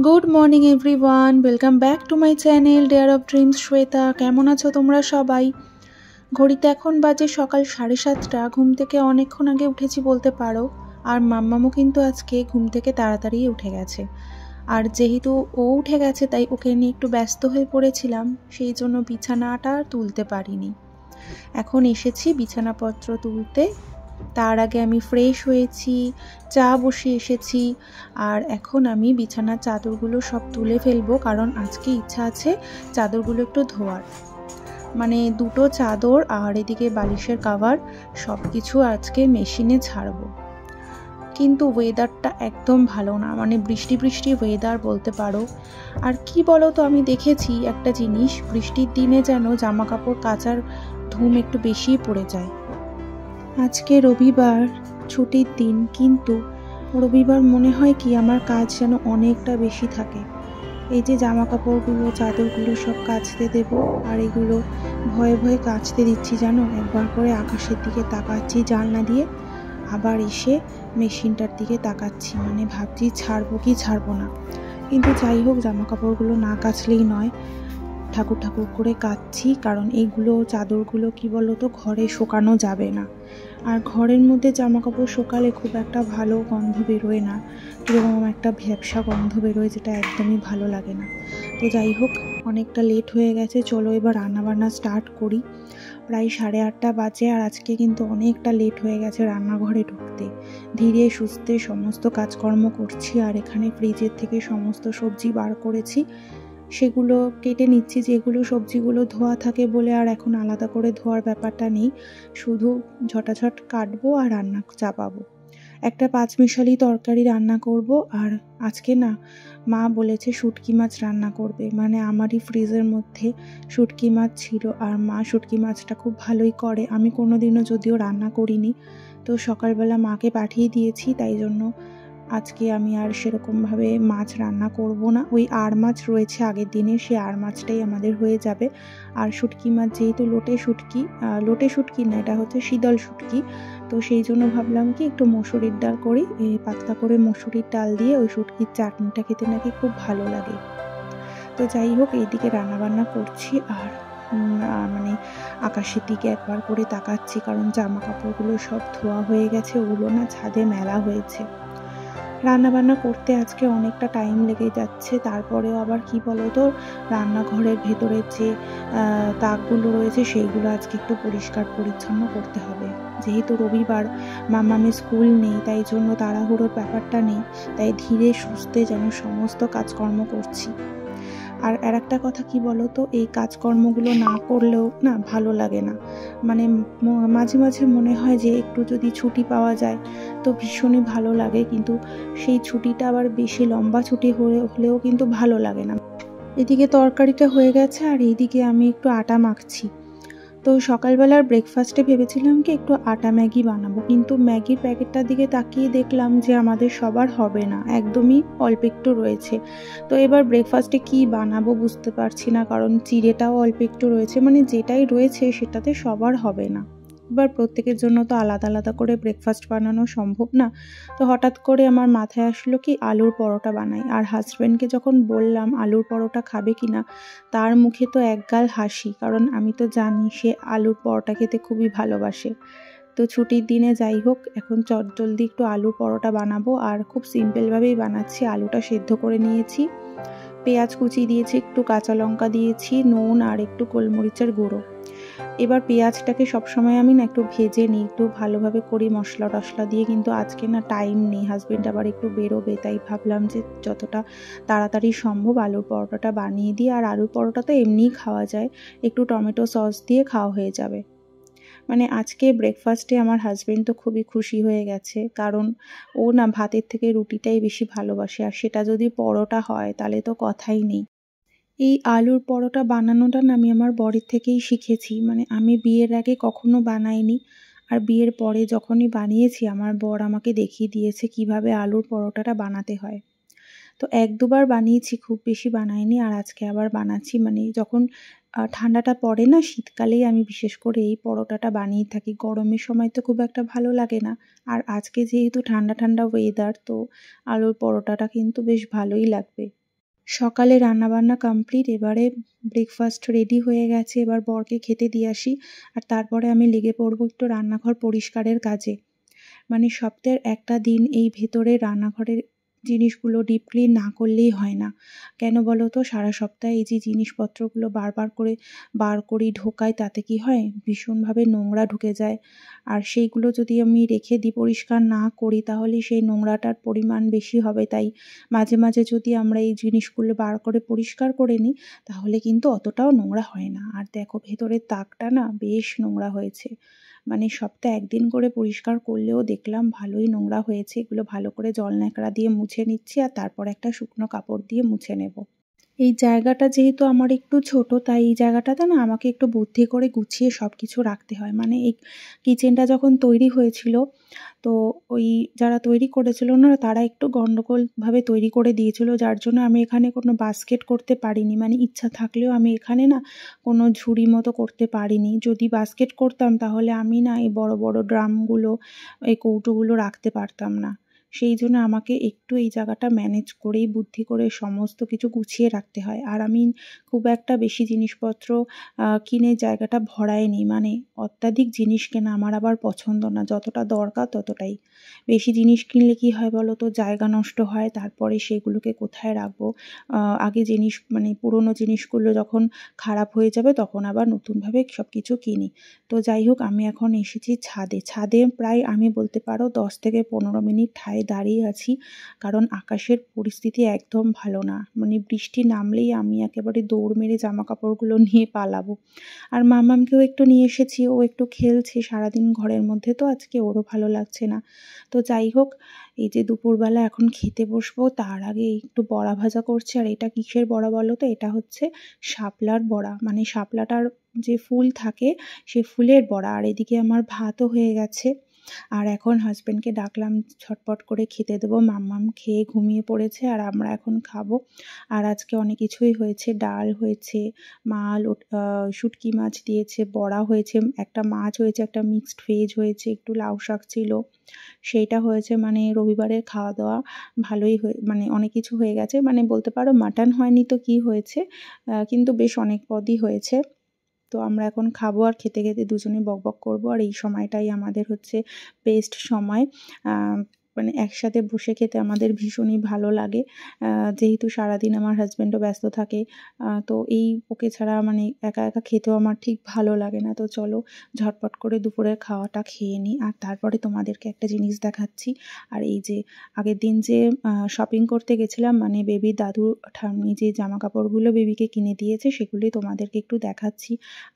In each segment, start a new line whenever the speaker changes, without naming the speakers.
Good morning everyone, welcome back to my channel dare of dreams Shweta. কেমন আছো তোমরা সবাই? ঘড়িতে এখন বাজে সকাল 7:30। ঘুম থেকে অনেকক্ষণ আগে উঠেছি বলতে পারো। আর মাম্মামও কিন্তু আজকে ঘুম থেকে তাড়াতাড়ি উঠে গেছে। আর যেহেতু ও উঠে গেছে তাই ওকে নিয়ে একটু ব্যস্ত হয়ে পড়েছিলাম, সেই জন্য বিছানাটা আর তুলতে পারিনি। এখন এসেছি বিছানাপত্র তুলতে। তার আগে আমি ফ্রেশ হয়েছি, চা বসিয়ে এসেছি। আর এখন আমি বিছানার চাদরগুলো সব তুলে ফেলবো, কারণ আজকে ইচ্ছা আছে চাদরগুলো একটু ধোয়ার। মানে দুটো চাদর আর এদিকে বালিশের কভার সব কিছু আজকে মেশিনে ছাড়বো। কিন্তু ওয়েদারটা একদম ভালো না, মানে বৃষ্টি বৃষ্টি ওয়েদার বলতে পারো। আর কি বলো তো, আমি দেখেছি একটা জিনিস, বৃষ্টির দিনে যেন জামা কাপড় কাচার ধুম একটু বেশিই পড়ে যায়। আজকে রবিবার, ছুটির দিন, কিন্তু রবিবার মনে হয় কি আমার কাজ যেন অনেকটা বেশি থাকে। এই যে জামা কাপড়গুলো চাদরগুলো সব কাচতে দেব, আর এগুলো ভয়ে ভয়ে কাচতে দিচ্ছি জানো। একবার করে আকাশের দিকে তাকাচ্ছি জানলা দিয়ে, আবার এসে মেশিনটার দিকে তাকাচ্ছি, মানে ভাবছি ছাড়বো কি ছাড়বো না। কিন্তু যাই হোক, জামা কাপড়গুলো না কাচলেই নয়, ঠাকুর ঠাকুর করে কাচ্ছি, কারণ এইগুলো চাদরগুলো কি বলো তো ঘরে শুকানো যাবে না। আর ঘরের মধ্যে জামা কাপড় শুকালে খুব একটা ভালো গন্ধ বেরোয় না, কীরকম একটা ভ্যাপসা গন্ধ বেরোয়, যেটা একদমই ভালো লাগে না। তো যাই হোক, অনেকটা লেট হয়ে গেছে, চলো এবার রান্নাবান্না স্টার্ট করি। প্রায় 8:30 বাজে, আর আজকে কিন্তু অনেকটা লেট হয়ে গেছে রান্নাঘরে ঢুকতে। ধীরে সুস্থে সমস্ত কাজকর্ম করছি, আর এখানে ফ্রিজের থেকে সমস্ত সবজি বার করেছি, সেগুলো কেটে নিচ্ছি। যেগুলো সবজিগুলো ধোয়া থাকে বলে আর এখন আলাদা করে ধোয়ার ব্যাপারটা নেই, শুধু ঝটাঝট কাটবো আর রান্না চাপাবো। একটা পাঁচমিশালি তরকারি রান্না করব। আর আজকে না মা বলেছে শুটকি মাছ রান্না করবে, মানে আমারই ফ্রিজের মধ্যে শুটকি মাছ ছিল, আর মা শুটকি মাছটা খুব ভালোই করে। আমি কোনোদিনও যদিও রান্না করিনি, তো সকালবেলা মাকে পাঠিয়ে দিয়েছি, তাই জন্য আজকে আমি আর সেরকমভাবে মাছ রান্না করব না। ওই আর মাছ রয়েছে আগের দিনে, সেই আর মাছটাই আমাদের হয়ে যাবে। আর শুটকি মাছ যেহেতু লোটে শুটকি না, এটা হচ্ছে শীতল শুটকি, তো সেই জন্য ভাবলাম কি একটু মসুরির ডাল করি। পাতলা করে মসুরির ডাল দিয়ে ওই শুটকির চাটনিটা খেতে নাকি খুব ভালো লাগে। তো যাই হোক, এইদিকে রান্নাবান্না করছি, আর মানে আকাশের দিকে একবার করে তাকাচ্ছি, কারণ জামা কাপড়গুলো সব ধোয়া হয়ে গেছে, ওগুলো না ছাদে মেলা হয়েছে। রান্নাবান্না করতে আজকে অনেকটা টাইম লেগে যাচ্ছে। তারপরেও আবার কি বলো তো, রান্নাঘরের ভেতরের যে তাকগুলো রয়েছে সেইগুলো আজকে একটু পরিষ্কার পরিচ্ছন্ন করতে হবে। যেহেতু রবিবার, মাম্মামের স্কুল নেই, তাই জন্য তাড়াহুড়োর ব্যাপারটা নেই, তাই ধীরে সুস্থে যেন সমস্ত কাজকর্ম করছি। আর একটা কথা কি বলো তো, এই কাজকর্মগুলো না করলেও না ভালো লাগে না। মানে মাঝে মাঝে মনে হয় যে একটু যদি ছুটি পাওয়া যায় তো ভীষণই ভালো লাগে, কিন্তু সেই ছুটিটা আবার বেশি লম্বা ছুটি হলেও কিন্তু ভালো লাগে না। এদিকে তরকারিটা হয়ে গেছে, আর এইদিকে আমি একটু আটা মাখছি। তো সকালবেলার ব্রেকফাস্টে ভেবেছিলাম কি একটু আটা ম্যাগি বানাবো, কিন্তু ম্যাগির প্যাকেটটার দিকে তাকিয়ে দেখলাম যে আমাদের সবার হবে না, একদমই অল্প একটু রয়েছে। তো এবার ব্রেকফাস্টে কি বানাবো বুঝতে পারছি না, কারণ চিড়েটাও অল্প একটু রয়েছে, মানে যেটাই রয়েছে সেটাতে সবার হবে না। এবার প্রত্যেকের জন্য তো আলাদা আলাদা করে ব্রেকফাস্ট বানানো সম্ভব না। তো হঠাৎ করে আমার মাথায় আসলো কি আলুর পরোটা বানাই। আর হাজব্যান্ডকে যখন বললাম আলুর পরোটা খাবে কিনা, তার মুখে তো একগাল হাসি, কারণ আমি তো জানি সে আলুর পরোটা খেতে খুবই ভালোবাসে। তো ছুটির দিনে যাই হোক, এখন চটজলদি একটু আলুর পরোটা বানাবো, আর খুব সিম্পলভাবেই বানাচ্ছি। আলুটা সেদ্ধ করে নিয়েছি, পেঁয়াজ কুচি দিয়েছি, একটু কাঁচা লঙ্কা দিয়েছি, নুন আর একটু গোলমরিচের গুঁড়ো। এবার পেঁয়াজটাকে সবসময় আমি না একটু ভেজে নিই, একটু ভালোভাবে করি মশলা টশলা দিয়ে, কিন্তু আজকে না টাইম নেই, হাজব্যান্ড আবার একটু বেরোবে, তাই ভাবলাম যে যতটা তাড়াতাড়ি সম্ভব আলুর পরোটাটা বানিয়ে দিই। আর আলুর পরোটা তো এমনিই খাওয়া যায়, একটু টমেটো সস দিয়ে খাওয়া হয়ে যাবে। মানে আজকে ব্রেকফাস্টে আমার হাজব্যান্ড তো খুবই খুশি হয়ে গেছে, কারণ ও না ভাতের থেকে রুটিটাই বেশি ভালোবাসে, আর সেটা যদি পরোটা হয় তাহলে তো কথাই নেই। এই আলুর পরোটা বানানোটা না আমি আমার বরের থেকেই শিখেছি, মানে আমি বিয়ের আগে কখনো বানাইনি, আর বিয়ের পরে যখনই বানিয়েছি আমার বর আমাকে দেখিয়ে দিয়েছে কিভাবে আলুর পরোটাটা বানাতে হয়। তো 1-2বার বানিয়েছি, খুব বেশি বানাইনি, আর আজকে আবার বানাচ্ছি। মানে যখন ঠান্ডাটা পড়ে না, শীতকালেই আমি বিশেষ করে এই পরোটাটা বানিয়ে থাকি, গরমের সময় তো খুব একটা ভালো লাগে না। আর আজকে যেহেতু ঠান্ডা ঠান্ডা ওয়েদার, তো আলুর পরোটাটা কিন্তু বেশ ভালোই লাগবে। সকালে রান্নাবান্না কমপ্লিট, এবারে ব্রেকফাস্ট রেডি হয়ে গেছে, এবার বরকে খেতে দিয়ে আসি আর তারপরে আমি লেগে পড়বো একটু রান্নাঘর পরিষ্কারের কাজে। মানে সপ্তাহের একটা দিন এই ভেতরে রান্নাঘরের জিনিসগুলো ডিপ ক্লিন না করলেই হয় না। কেন বলো তো? সারা সপ্তাহে এই যে জিনিসপত্রগুলো বারবার করে বার করি, ঢোকাই, তাতে কি হয় ভীষণভাবে নোংরা ঢুকে যায়। আর সেইগুলো যদি আমি রেখে দিই, পরিষ্কার না করি, তাহলে সেই নোংরাটার পরিমাণ বেশি হবে। তাই মাঝে মাঝে যদি আমরা এই জিনিসগুলো বার করে পরিষ্কার করে নিই, তাহলে কিন্তু অতটাও নোংরা হয় না। আর দেখো ভেতরের তাকটা না বেশ নোংরা হয়েছে। মানে সপ্তাহে একদিন করে পরিষ্কার করলেও দেখলাম ভালোই নোংরা হয়েছে। এগুলো ভালো করে জল ন্যাকড়া দিয়ে মুছে নিচ্ছি আর তারপর একটা শুকনো কাপড় দিয়ে মুছে নেব। এই জায়গাটা যেহেতু আমার একটু ছোট, তাই এই জায়গাটাতে না আমাকে একটু বুদ্ধি করে গুছিয়ে সব কিছু রাখতে হয়। মানে এই কিচেনটা যখন তৈরি হয়েছিল, তো ওই যারা তৈরি করেছিল না, তারা একটু গন্ডগোলভাবে তৈরি করে দিয়েছিল, যার জন্য আমি এখানে কোনো বাস্কেট করতে পারিনি। মানে ইচ্ছা থাকলেও আমি এখানে না কোনো ঝুড়ি মতো করতে পারিনি। যদি বাস্কেট করতাম তাহলে আমি না এই বড় বড় ড্রামগুলো, এই কৌটোগুলো রাখতে পারতাম না। সেই জন্য আমাকে একটু এই জায়গাটা ম্যানেজ করেই বুদ্ধি করে সমস্ত কিছু গুছিয়ে রাখতে হয়। আর আমি খুব একটা বেশি জিনিসপত্র কিনে জায়গাটা ভরাইনি। মানে অত্যাধিক জিনিস কেনা আমার আবার পছন্দ না, যতটা দরকার ততটাই। বেশি জিনিস কিনলে কি হয় বলো তো? জায়গা নষ্ট হয়, তারপরে সেগুলোকে কোথায় রাখবো? আগে জিনিস মানে পুরনো জিনিসগুলো যখন খারাপ হয়ে যাবে তখন আবার নতুনভাবে সব কিছু কিনি। তো যাই হোক, আমি এখন এসেছি ছাদে। ছাদে প্রায় আমি বলতে পারো 10 থেকে 15 মিনিট ঠায় দাঁড়িয়ে আছি, কারণ আকাশের পরিস্থিতি একদম ভালো না। মানে বৃষ্টি নামলেই আমি একেবারে দৌড় মেরে জামাকাপড়গুলো নিয়ে পালাবো। আর মামামকেও একটু নিয়ে এসেছি, ও একটু খেলছে সারাদিন ঘরের মধ্যে, তো আজকে ওরও ভালো লাগছে না। তো যাই হোক, এই যে দুপুরবেলা এখন খেতে বসবো, তার আগে একটু বড়া ভাজা করছি। আর এটা কিসের বড়া বলো তো? এটা হচ্ছে শাপলার বড়া। মানে শাপলাটার যে ফুল থাকে, সে ফুলের বড়া। আর এদিকে আমার ভাতও হয়ে গেছে। আর এখন হাসব্যান্ডকে ডাকলাম ঝটপট করে খেতে দেবো। মাম্মাম খেয়ে ঘুমিয়ে পড়েছে আর আমরা এখন খাবো। আর আজকে অনেক কিছুই হয়েছে। ডাল হয়েছে, শুটকি মাছ দিয়েছে, বড়া হয়েছে, একটা মাছ হয়েছে, একটা মিক্সড ভেজ হয়েছে, একটু লাউ শাক ছিল, সেইটা হয়েছে। মানে রবিবারের খাওয়া দাওয়া ভালোই মানে অনেক কিছু হয়ে গেছে। মানে বলতে পারো মাটন হয়নি তো কি হয়েছে, কিন্তু বেশ অনেক পদই হয়েছে। তো আমরা এখন খাবো আর খেতে খেতে দুজনে বকবক করবো। আর এই সময়টাই আমাদের হচ্ছে বেস্ট সময়। মানে একসাথে বসে খেতে আমাদের ভীষণই ভালো লাগে। যেহেতু সারাদিন আমার হাজব্যান্ডও ব্যস্ত থাকে, তো ওকে ছাড়া মানে একা একা খেতেও আমার ঠিক ভালো লাগে না। তো চলো ঝটপট করে দুপুরের খাওয়াটা খেয়ে নিই আর তারপরে তোমাদেরকে একটা জিনিস দেখাচ্ছি। আর এই যে আগের দিন যে শপিং করতে গেছিলাম, মানে বেবির দাদু ঠাম্মি যে জামা কাপড়গুলো বেবিকে কিনে দিয়েছে, সেগুলোই তোমাদেরকে একটু দেখাচ্ছি।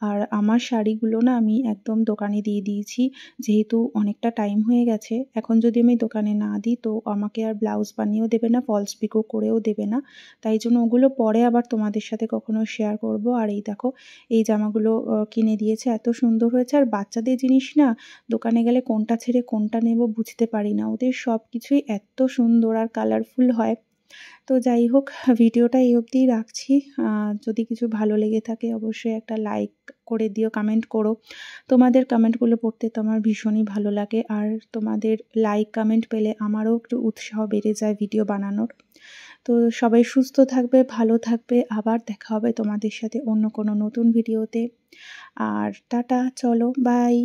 আর আমার শাড়িগুলো না আমি একদম দোকানে দিয়ে দিয়েছি, যেহেতু অনেকটা টাইম হয়ে গেছে। এখন যদি আমি দোকানে না দিই তো আমাকে আর ব্লাউজ বানিয়েও দেবে না, ফলস পিকো করেও দেবে না। তাই জন্য ওগুলো পরে আবার তোমাদের সাথে কখনো শেয়ার করব। আর এই দেখো, এই জামাগুলো কিনে দিয়েছে, এত সুন্দর হয়েছে। আর বাচ্চাদের জিনিস না দোকানে গেলে কোনটা ছেড়ে কোনটা নেব বুঝতে পারি না। ওদের সব কিছুই এত সুন্দর আর কালারফুল হয়। তো যাই হোক, ভিডিওটা এই অবধিই রাখছি। যদি কিছু ভালো লেগে থাকে অবশ্যই একটা লাইক করে দিও, কমেন্ট করো। তোমাদের কমেন্টগুলো পড়তে তো আমার ভীষণই ভালো লাগে। আর তোমাদের লাইক কমেন্ট পেলে আমারও একটু উৎসাহ বেড়ে যায় ভিডিও বানানোর। তো সবাই সুস্থ থাকবে, ভালো থাকবে। আবার দেখা হবে তোমাদের সাথে অন্য কোনো নতুন ভিডিওতে। আর টাটা, চলো, বাই।